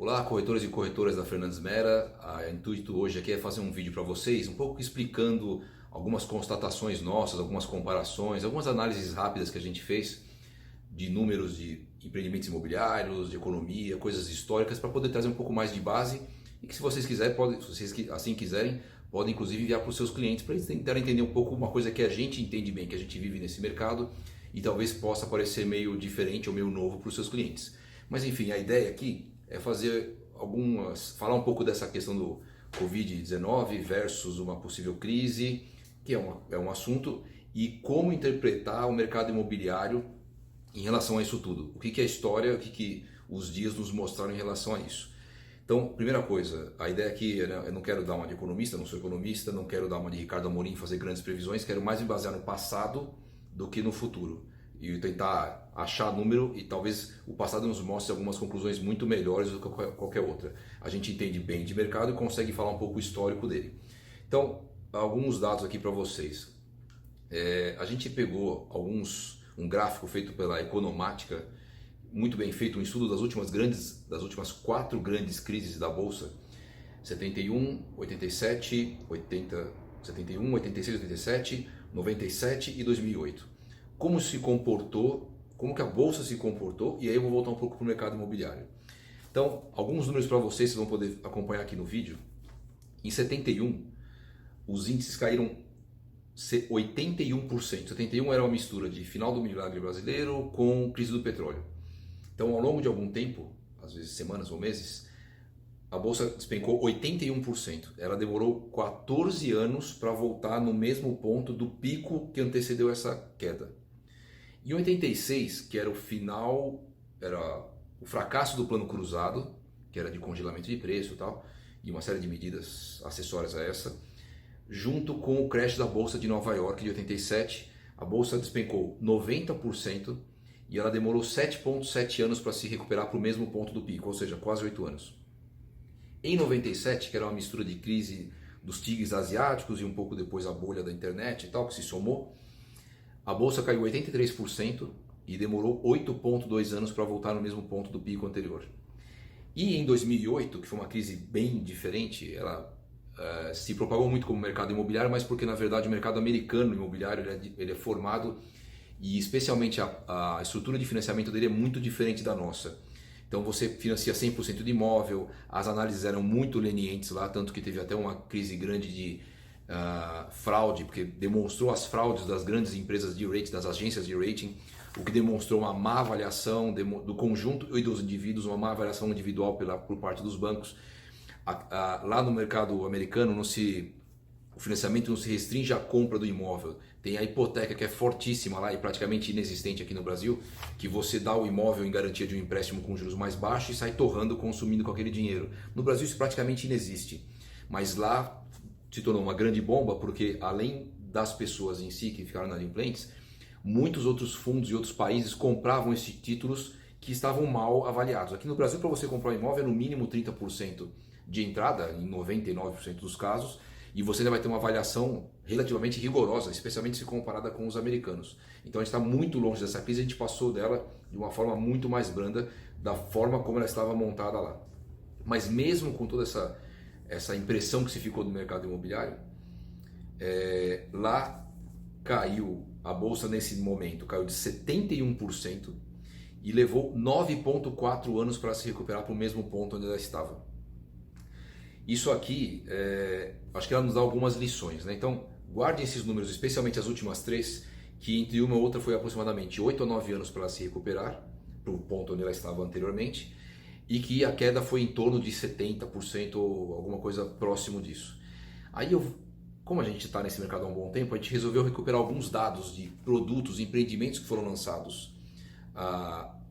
Olá, corretores e corretoras da Fernandes Mera. O intuito hoje aqui é fazer um vídeo para vocês, um pouco explicando algumas constatações nossas, algumas comparações, algumas análises rápidas que a gente fez de números de empreendimentos imobiliários, de economia, coisas históricas, para poder trazer um pouco mais de base e que se vocês quiserem, se vocês assim quiserem, podem inclusive enviar para os seus clientes para eles tentarem entender um pouco uma coisa que a gente entende bem, que a gente vive nesse mercado e talvez possa parecer meio diferente ou meio novo para os seus clientes. Mas enfim, a ideia aqui é falar um pouco dessa questão do Covid-19 versus uma possível crise, que é um assunto, e como interpretar o mercado imobiliário em relação a isso tudo. O que é a história, o que os dias nos mostraram em relação a isso. Então, primeira coisa, a ideia aqui, eu não quero dar uma de economista, não sou economista, não quero dar uma de Ricardo Amorim, fazer grandes previsões, quero mais me basear no passado do que no futuro. E tentar achar número e talvez o passado nos mostre algumas conclusões muito melhores do que qualquer outra. A gente entende bem de mercado e consegue falar um pouco o histórico dele. Então, alguns dados aqui para vocês. A gente pegou um gráfico feito pela Economática, muito bem feito, um estudo das últimas 4 grandes crises da Bolsa, 71, 87, 80, 71, 86, 87, 97 e 2008. Como se comportou, como que a Bolsa se comportou, e aí eu vou voltar um pouco para o mercado imobiliário. Então, alguns números para vocês vão poder acompanhar aqui no vídeo. Em 71, os índices caíram 81%. 71 era uma mistura de final do milagre brasileiro com crise do petróleo. Então, ao longo de algum tempo, às vezes semanas ou meses, a Bolsa despencou 81%. Ela demorou 14 anos para voltar no mesmo ponto do pico que antecedeu essa queda. Em 86, que era o final, era o fracasso do plano cruzado, que era de congelamento de preço e tal, e uma série de medidas acessórias a essa, junto com o crash da Bolsa de Nova York de 87, a Bolsa despencou 90% e ela demorou 7,7 anos para se recuperar para o mesmo ponto do pico, ou seja, quase 8 anos. Em 97, que era uma mistura de crise dos tigres asiáticos e um pouco depois a bolha da internet e tal, que se somou, a Bolsa caiu 83% e demorou 8,2 anos para voltar no mesmo ponto do pico anterior. E em 2008, que foi uma crise bem diferente, ela se propagou muito como mercado imobiliário, mas porque na verdade o mercado americano imobiliário ele é formado e especialmente a estrutura de financiamento dele é muito diferente da nossa. Então você financia 100% de imóvel, as análises eram muito lenientes lá, tanto que teve até uma crise grande de fraude, porque demonstrou as fraudes das grandes empresas de rating, das agências de rating, o que demonstrou uma má avaliação do conjunto e dos indivíduos, uma má avaliação individual por parte dos bancos. Lá no mercado americano, o financiamento não se restringe à compra do imóvel, tem a hipoteca que é fortíssima lá e praticamente inexistente aqui no Brasil, que você dá o imóvel em garantia de um empréstimo com juros mais baixos e sai torrando, consumindo com aquele dinheiro. No Brasil isso praticamente inexiste, mas lá se tornou uma grande bomba porque além das pessoas em si que ficaram inadimplentes, muitos outros fundos e outros países compravam esses títulos que estavam mal avaliados. Aqui no Brasil, para você comprar um imóvel é no mínimo 30% de entrada, em 99% dos casos, e você ainda vai ter uma avaliação relativamente rigorosa, especialmente se comparada com os americanos. Então a gente está muito longe dessa crise, a gente passou dela de uma forma muito mais branda, da forma como ela estava montada lá. Mas mesmo com toda essa impressão que se ficou do mercado imobiliário, lá caiu, a Bolsa nesse momento caiu de 71% e levou 9,4 anos para se recuperar para o mesmo ponto onde ela estava. Isso aqui, acho que ela nos dá algumas lições, né? Então, guardem esses números, especialmente as últimas 3, que entre uma e outra foi aproximadamente 8 a 9 anos para ela se recuperar para o ponto onde ela estava anteriormente, e que a queda foi em torno de 70% ou alguma coisa próximo disso. Aí, como a gente está nesse mercado há um bom tempo, a gente resolveu recuperar alguns dados de produtos, empreendimentos que foram lançados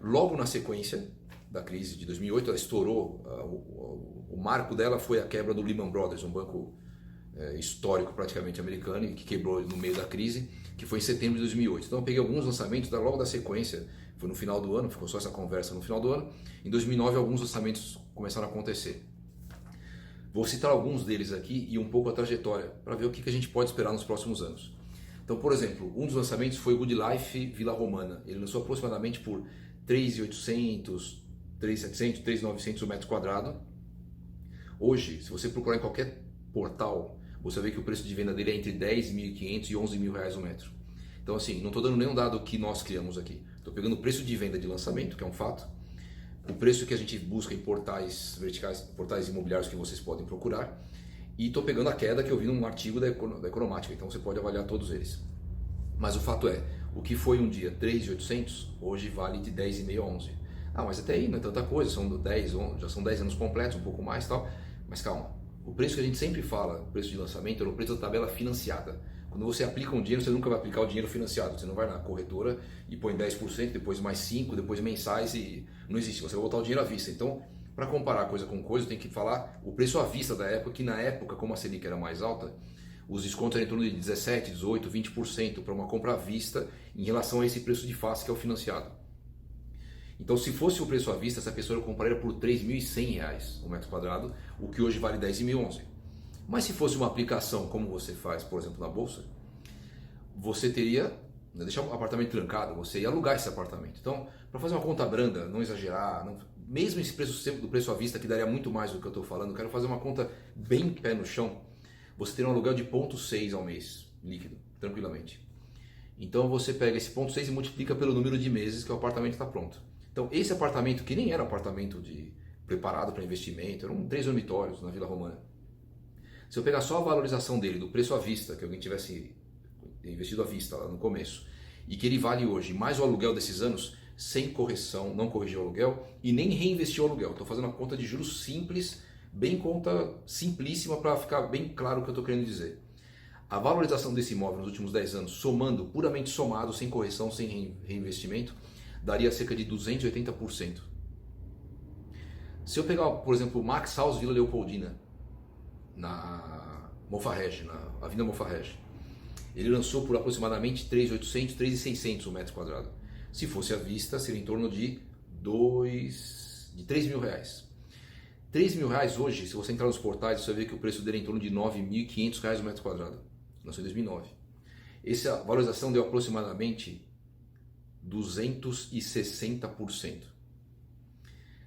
logo na sequência da crise de 2008. Ela estourou, o marco dela foi a quebra do Lehman Brothers, um banco histórico praticamente americano e que quebrou no meio da crise, que foi em setembro de 2008. Então eu peguei alguns lançamentos logo da sequência, foi no final do ano, ficou só essa conversa no final do ano. Em 2009 alguns lançamentos começaram a acontecer. Vou citar alguns deles aqui e um pouco a trajetória, para ver o que a gente pode esperar nos próximos anos. Então, por exemplo, um dos lançamentos foi o Good Life Vila Romana. Ele lançou aproximadamente por 3.800, 3.700, 3.900 o metro quadrado. Hoje, se você procurar em qualquer portal, você vê que o preço de venda dele é entre 10.500 e 11 mil reais o metro. Então assim, não estou dando nenhum dado que nós criamos aqui. Estou pegando o preço de venda de lançamento, que é um fato, o preço que a gente busca em portais verticais, portais imobiliários que vocês podem procurar, e estou pegando a queda que eu vi num artigo da Economática, então você pode avaliar todos eles. Mas o fato é, o que foi um dia 3.800, hoje vale de 10,5 a 11. Ah, mas até aí não é tanta coisa, são 10, já são 10 anos completos, um pouco mais e tal. Mas calma, o preço que a gente sempre fala, o preço de lançamento, é o preço da tabela financiada. Quando você aplica um dinheiro, você nunca vai aplicar o dinheiro financiado. Você não vai na corretora e põe 10%, depois mais 5%, depois mensais e não existe. Você vai botar o dinheiro à vista. Então, para comparar coisa com coisa, tem que falar o preço à vista da época, que na época, como a Selic era mais alta, os descontos eram em torno de 17%, 18%, 20% para uma compra à vista em relação a esse preço de face que é o financiado. Então, se fosse o preço à vista, essa pessoa compraria por R$ 3.100 o metro quadrado, o que hoje vale 10.011. Mas se fosse uma aplicação como você faz, por exemplo, na bolsa, você teria, não deixar o apartamento trancado, você ia alugar esse apartamento. Então, para fazer uma conta branda, não exagerar, mesmo esse preço sempre do preço à vista, que daria muito mais do que eu estou falando, eu quero fazer uma conta bem pé no chão, você teria um aluguel de 0,6 ao mês, líquido, tranquilamente. Então você pega esse 0,6 e multiplica pelo número de meses que o apartamento está pronto. Então esse apartamento, que nem era um apartamento preparado para investimento, eram 3 dormitórios na Vila Romana. Se eu pegar só a valorização dele, do preço à vista, que alguém tivesse investido à vista lá no começo, e que ele vale hoje, mais o aluguel desses anos, sem correção, não corrigiu o aluguel e nem reinvestiu o aluguel. Estou fazendo uma conta de juros simples, bem conta simplíssima para ficar bem claro o que eu estou querendo dizer. A valorização desse imóvel nos últimos 10 anos, somando, puramente somado, sem correção, sem reinvestimento, daria cerca de 280%. Se eu pegar, por exemplo, o Max House Vila Leopoldina, na Mofarrege, na Avenida Mofarrege, ele lançou por aproximadamente 3.800, 3.600 o metro quadrado. Se fosse à vista, seria em torno de 3 mil reais. 3 mil reais hoje, se você entrar nos portais, você vê que o preço dele é em torno de 9.500 reais o metro quadrado. Lançou em 2009. Essa valorização deu aproximadamente 260%.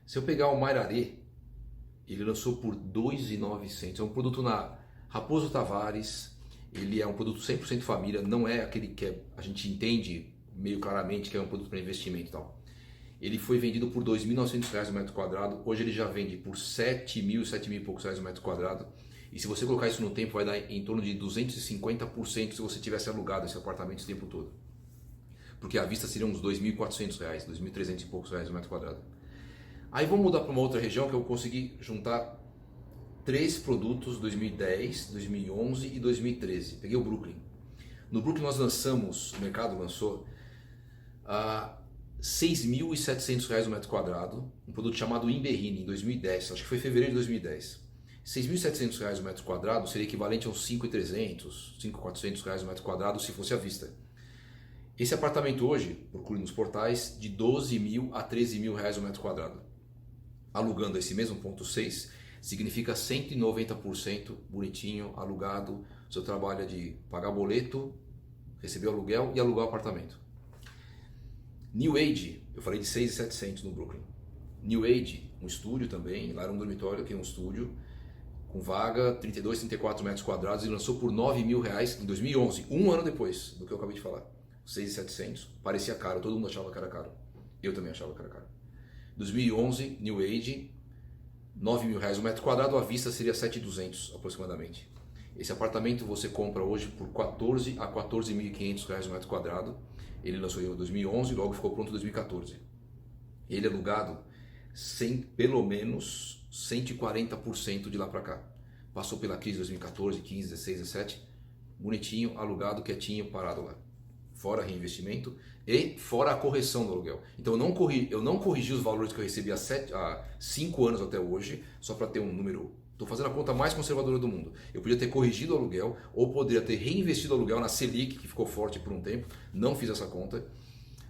Se eu pegar o Mairarê, ele lançou por 2.900. É um produto na Raposo Tavares, ele é um produto 100% família, não é aquele que a gente entende meio claramente que é um produto para investimento e tal. Ele foi vendido por R$ 2.900 o metro quadrado, hoje ele já vende por 7.000 e poucos reais o metro quadrado. E se você colocar isso no tempo, vai dar em torno de 250% se você tivesse alugado esse apartamento esse tempo todo. Porque à vista seriam uns R$ 2.400, R$ 2.300 e poucos reais o metro quadrado. Aí vamos mudar para uma outra região que eu consegui juntar 3 produtos, 2010, 2011 e 2013. Peguei o Brooklyn. No Brooklyn nós lançamos, o mercado lançou a R$ 6.700 o metro quadrado, um produto chamado Imberrine, em 2010, acho que foi em fevereiro de 2010. R$ 6.700 o metro quadrado seria equivalente a uns R$ 5.300, R$ 5.400 o metro quadrado se fosse à vista. Esse apartamento hoje, procure nos portais, de 12.000 a 13.000 reais o metro quadrado. Alugando esse mesmo 0,6, significa 190% bonitinho, alugado. O seu trabalho é de pagar boleto, receber o aluguel e alugar o apartamento. New Age, eu falei de 6.700 no Brooklyn. New Age, um estúdio também, lá era um dormitório, aqui é um estúdio, com vaga, 32, 34 metros quadrados, e lançou por R$ 9.000 em 2011, um ano depois do que eu acabei de falar. 6.700, parecia caro, todo mundo achava que era caro. Eu também achava que era caro. 2011, New Age, R$ 9.000 o metro quadrado, à vista seria 7.200 aproximadamente. Esse apartamento você compra hoje por 14 a 14.500 reais o metro quadrado. Ele lançou em 2011 e logo ficou pronto em 2014. Ele é alugado pelo menos 140% de lá para cá. Passou pela crise de 2014, 15, 16, 17, bonitinho, alugado, quietinho, parado lá. Fora reinvestimento e fora a correção do aluguel. Então eu não corrigi os valores que eu recebi há 5 anos até hoje, só para ter um número. Estou fazendo a conta mais conservadora do mundo. Eu podia ter corrigido o aluguel ou poderia ter reinvestido o aluguel na Selic, que ficou forte por um tempo, não fiz essa conta,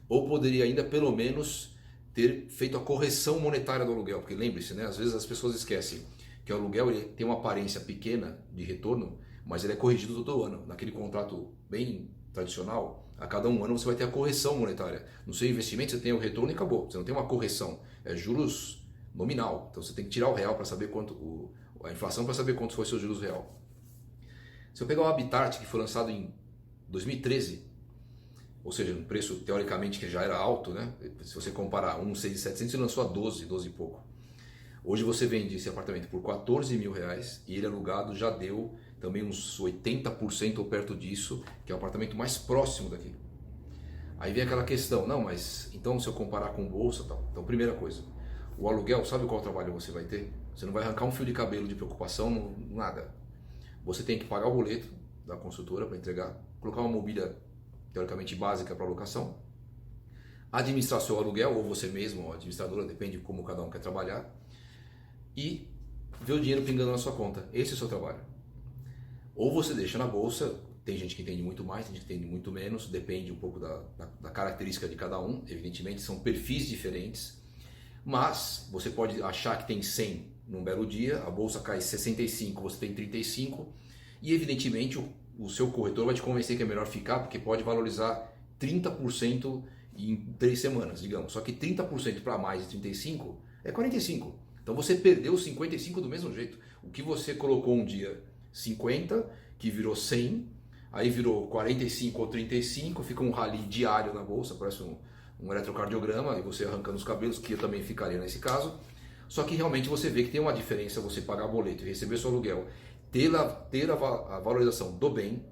ou poderia ainda pelo menos ter feito a correção monetária do aluguel, porque lembre-se, né, às vezes as pessoas esquecem que o aluguel ele tem uma aparência pequena de retorno, mas ele é corrigido todo ano. Naquele contrato bem tradicional, a cada um ano você vai ter a correção monetária. No seu investimento você tem o retorno e acabou, você não tem uma correção. é juros nominal. Então você tem que tirar o real para saber quanto, a inflação para saber quanto foi seu juros real. Se eu pegar o Habitat, que foi lançado em 2013, ou seja, um preço teoricamente que já era alto, né? Se você comparar 6.700, ele lançou a 12 e pouco. Hoje você vende esse apartamento por 14 mil reais e ele alugado já deu também uns 80% ou perto disso, que é o apartamento mais próximo daqui. Aí vem aquela questão, não, mas então se eu comparar com bolsa, tal. Então, primeira coisa, o aluguel, sabe qual trabalho você vai ter? Você não vai arrancar um fio de cabelo de preocupação, nada. Você tem que pagar o boleto da construtora para entregar, colocar uma mobília teoricamente básica para locação, administrar seu aluguel, ou você mesmo, ou a administradora, depende de como cada um quer trabalhar, e ver o dinheiro pingando na sua conta. Esse é o seu trabalho. Ou você deixa na bolsa, tem gente que entende muito mais, tem gente que entende muito menos, depende um pouco da característica de cada um, evidentemente são perfis diferentes, mas você pode achar que tem 100 num belo dia, a bolsa cai 65, você tem 35, e evidentemente o seu corretor vai te convencer que é melhor ficar, porque pode valorizar 30% em 3 semanas, digamos. Só que 30% para mais de 35 é 45. Então você perdeu 55 do mesmo jeito. O que você colocou um dia 50, que virou 100, aí virou 45 ou 35, fica um rally diário na bolsa, parece um eletrocardiograma, e você arrancando os cabelos, que eu também ficaria nesse caso. Só que realmente você vê que tem uma diferença você pagar boleto e receber seu aluguel, ter a valorização do bem,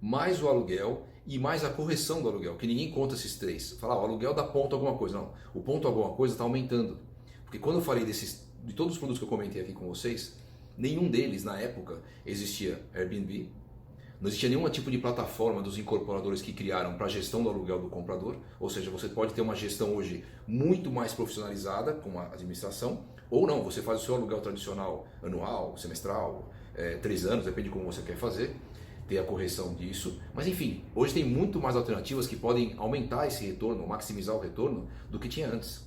mais o aluguel e mais a correção do aluguel, que ninguém conta esses três. Falar, o aluguel dá ponto alguma coisa. Não, o ponto alguma coisa está aumentando. Porque quando eu falei de todos os produtos que eu comentei aqui com vocês, nenhum deles na época existia Airbnb, não existia nenhum tipo de plataforma dos incorporadores que criaram para a gestão do aluguel do comprador, ou seja, você pode ter uma gestão hoje muito mais profissionalizada com a administração, ou não, você faz o seu aluguel tradicional anual, semestral, 3 anos, depende de como você quer fazer, ter a correção disso, mas enfim, hoje tem muito mais alternativas que podem aumentar esse retorno, maximizar o retorno do que tinha antes.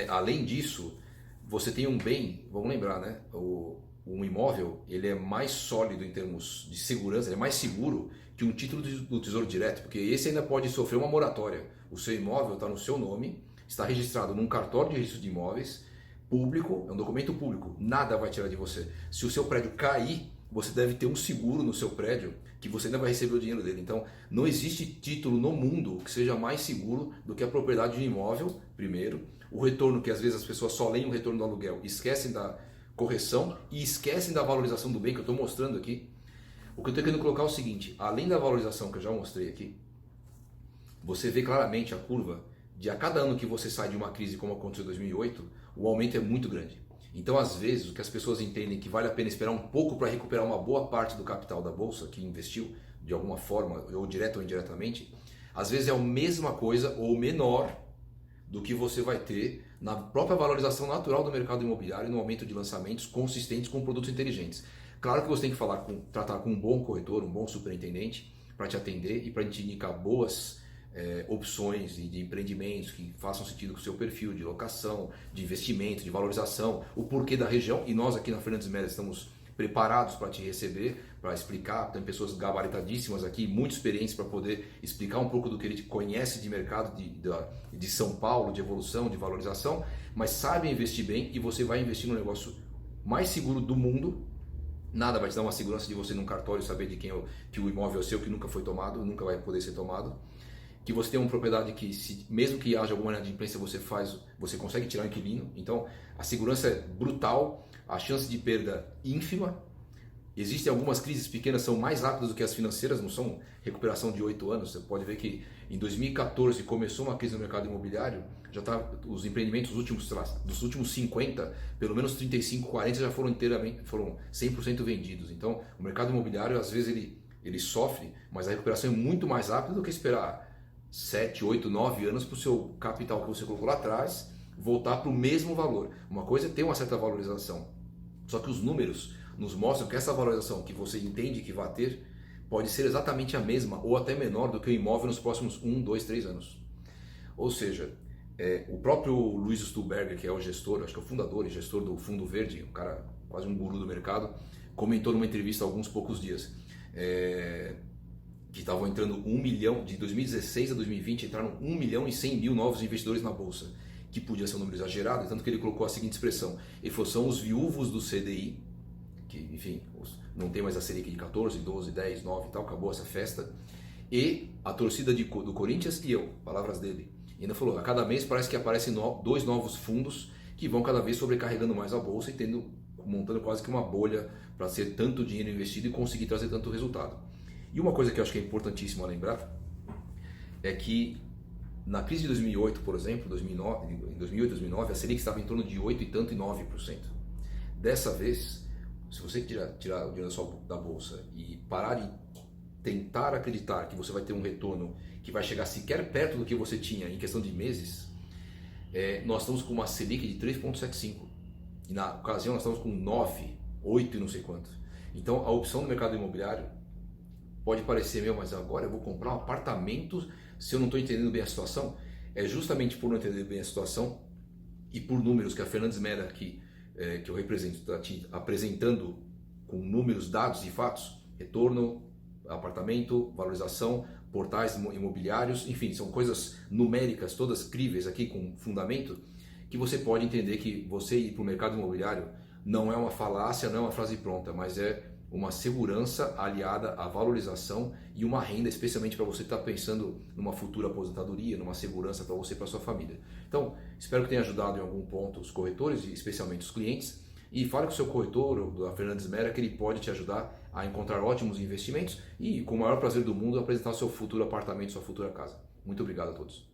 Além disso, você tem um bem, vamos lembrar, né? Um imóvel, ele é mais sólido em termos de segurança, ele é mais seguro que um título do Tesouro Direto, porque esse ainda pode sofrer uma moratória. O seu imóvel está no seu nome, está registrado num cartório de registro de imóveis público, é um documento público, nada vai tirar de você. Se o seu prédio cair, você deve ter um seguro no seu prédio que você ainda vai receber o dinheiro dele. Então, não existe título no mundo que seja mais seguro do que a propriedade de um imóvel, primeiro. O retorno, que às vezes as pessoas só leem o retorno do aluguel, esquecem da correção e esquecem da valorização do bem que eu estou mostrando aqui. O que eu estou querendo colocar é o seguinte, além da valorização que eu já mostrei aqui, você vê claramente a curva de a cada ano que você sai de uma crise como aconteceu em 2008, o aumento é muito grande. Então, às vezes, o que as pessoas entendem que vale a pena esperar um pouco para recuperar uma boa parte do capital da bolsa que investiu de alguma forma, ou direta ou indiretamente, às vezes é a mesma coisa ou menor do que você vai ter na própria valorização natural do mercado imobiliário e no aumento de lançamentos consistentes com produtos inteligentes. Claro que você tem que tratar com um bom corretor, um bom superintendente para te atender e para te indicar boas opções de empreendimentos que façam sentido com o seu perfil de locação, de investimento, de valorização, o porquê da região. E nós aqui na Fernandes Melo estamos preparados para te receber, para explicar. Tem pessoas gabaritadíssimas aqui, muito experientes para poder explicar um pouco do que ele conhece de mercado de São Paulo, de evolução, de valorização, mas sabem investir bem e você vai investir no negócio mais seguro do mundo. Nada vai te dar uma segurança de você ir num cartório saber de quem que o imóvel é seu, que nunca foi tomado, nunca vai poder ser tomado. Que você tem uma propriedade que, mesmo que haja alguma inadimplência, você consegue tirar o inquilino. Então, a segurança é brutal, a chance de perda ínfima. Existem algumas crises pequenas, são mais rápidas do que as financeiras, não são recuperação de 8 anos. Você pode ver que em 2014 começou uma crise no mercado imobiliário, já tá, os empreendimentos dos últimos 50, pelo menos 35, 40 já foram 100% vendidos. Então, o mercado imobiliário, às vezes, ele sofre, mas a recuperação é muito mais rápida do que esperar 7, 8, 9 anos para o seu capital que você colocou lá atrás voltar para o mesmo valor. Uma coisa é ter uma certa valorização, só que os números nos mostram que essa valorização que você entende que vai ter pode ser exatamente a mesma ou até menor do que o imóvel nos próximos 1, 2, 3 anos. Ou seja, o próprio Luiz Stuhlberger, que é o gestor, acho que é o fundador e gestor do Fundo Verde, um cara quase um guru do mercado, comentou numa entrevista há alguns poucos dias que estavam entrando 1 milhão, de 2016 a 2020 entraram 1 milhão e 100 mil novos investidores na bolsa, que podia ser um número exagerado, tanto que ele colocou a seguinte expressão, ele falou, são os viúvos do CDI, que enfim, não tem mais a Selic de 14, 12, 10, 9 e tal, acabou essa festa, e a torcida do Corinthians e eu, palavras dele. E ainda falou, a cada mês parece que aparecem dois novos fundos que vão cada vez sobrecarregando mais a bolsa e montando quase que uma bolha para ser tanto dinheiro investido e conseguir trazer tanto resultado. E uma coisa que eu acho que é importantíssima lembrar é que na crise de 2008, por exemplo, em 2008, 2009, a Selic estava em torno de 8 e tanto e 9%. Dessa vez, se você tirar o dinheiro da bolsa e parar de tentar acreditar que você vai ter um retorno que vai chegar sequer perto do que você tinha em questão de meses, nós estamos com uma Selic de 3,75 e na ocasião nós estamos com 9, 8 e não sei quanto. Então a opção do mercado imobiliário pode parecer, mas agora eu vou comprar um apartamento se eu não estou entendendo bem a situação. É justamente por não entender bem a situação e por números que a Fernandes Mera aqui, que eu represento, está te apresentando com números, dados e fatos, retorno, apartamento, valorização, portais imobiliários, enfim, são coisas numéricas, todas críveis aqui com fundamento, que você pode entender que você ir para o mercado imobiliário não é uma falácia, não é uma frase pronta, mas é uma segurança aliada à valorização e uma renda, especialmente para você que está pensando numa futura aposentadoria, numa segurança para você e para sua família. Então, espero que tenha ajudado em algum ponto os corretores e especialmente os clientes. E fale com o seu corretor, da Fernandes Mera, que ele pode te ajudar a encontrar ótimos investimentos e, com o maior prazer do mundo, apresentar o seu futuro apartamento, sua futura casa. Muito obrigado a todos.